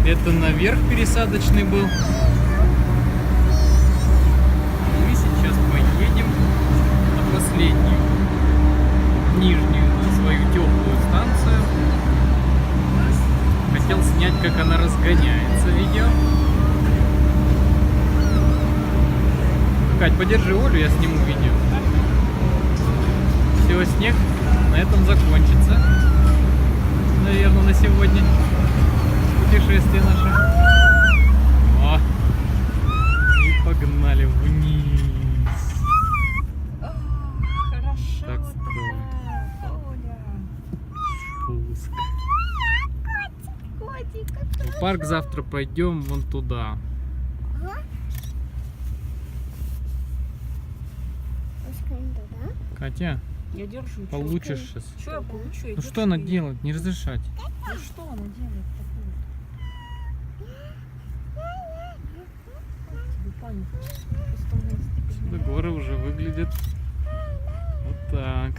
Это наверх пересадочный был. Мы сейчас поедем на последнюю, нижнюю, на свою теплую станцию. Хотел снять, как она разгоняется, видео. Кать, подержи Олю, я сниму видео. Все, снег на этом закончится. Наверное, на сегодня путешествие наше. О! И погнали вниз. Хорошо. Так строит. Оля. Спуск. Котик, В парк завтра пойдем вон туда. Катя, Я держу. получишь сейчас. Что я получу? Ну что она делает? Не разрешать. Ну что она делает такое? Тебе память в пустом месте. Отсюда горы уже выглядят вот так.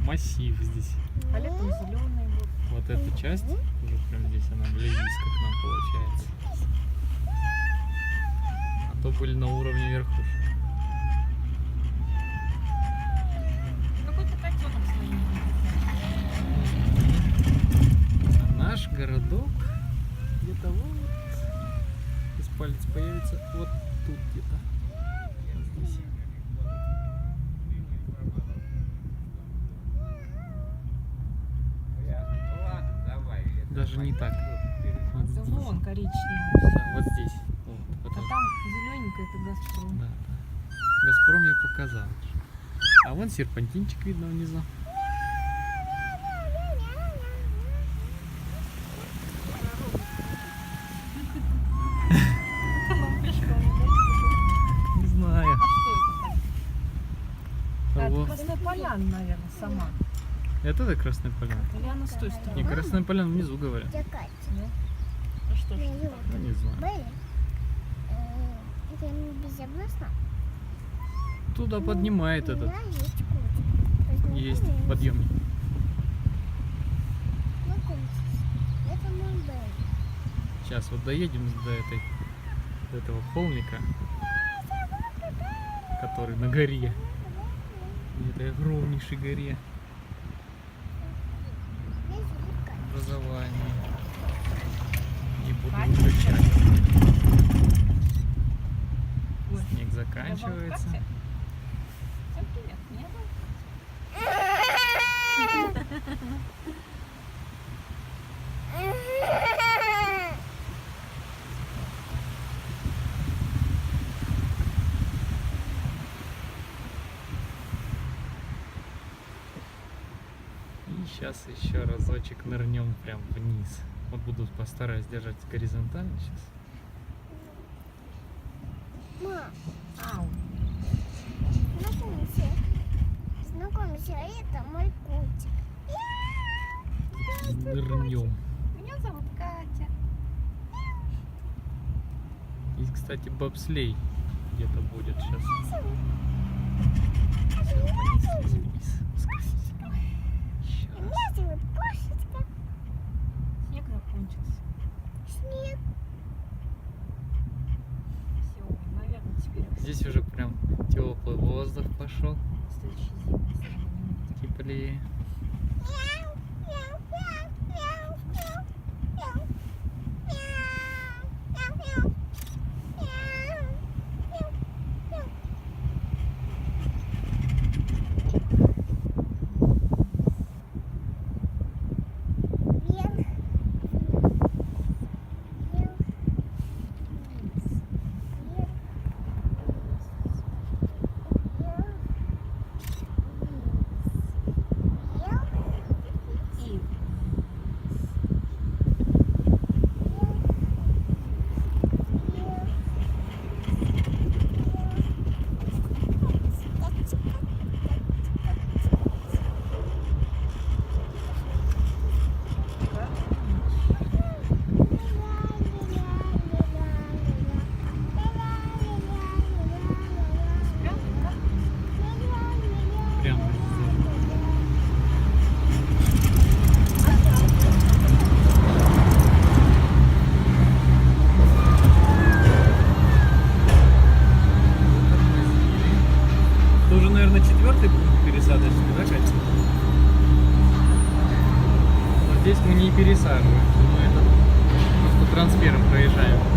Массив здесь. А летом зеленый будет. Вот эта часть, уже прям здесь она близко к нам получается. А то были на уровне верхушек. Какой-то котенок своим. А наш городок где-то вот. Сейчас палец появится вот тут где-то. Вот здесь. Даже не так. Вот Да здесь. вон коричневый. Да, вот здесь. Вот, А потом. там зелененькое это Газпром. Да, да. Газпром я показал. А вон серпантинчик видно внизу. Не знаю. А что это так? Вот. Это Красная Поляна, наверное, сама. Это Красная Поляна. Или она с той стороны? Не, Красная Поляна внизу, говорят. Нет? А что ж? Ну, не знаю. Это не безопасно? Туда поднимает этот. Да, есть котик. Есть подъемник. Это мой дом. Сейчас вот доедем до этого холмика, который на горе. Этой огромнейшей горе. Образование. Не буду выключать. Снег заканчивается. Всем привет. Меня И сейчас еще разочек нырнем прям вниз. Вот буду постараюсь держать горизонтально сейчас. Мам, Ау. знакомься. Знакомься, это мой котик. Нырнем. Меня зовут Катя. И, кстати, бобслей где-то будет сейчас. Все, понеслись вниз. Еще раз. Меня зовут Кошечка. Снег закончился. Снег. Все, наверное, теперь Здесь уже прям теплый воздух пошел. в следующей зиме. Теплее. Мяу, мяу, мяу, мяу, мяу, мяу. Мяу, мяу, мяу. Мяу, мяу, мяу. Вверх. Вверх. Вверх. Вверх. Вверх. Это уже, наверное, 4-й пункт пересадочный, да, Катя? Но здесь мы не пересаживаем, мы это просто трансфером проезжаем.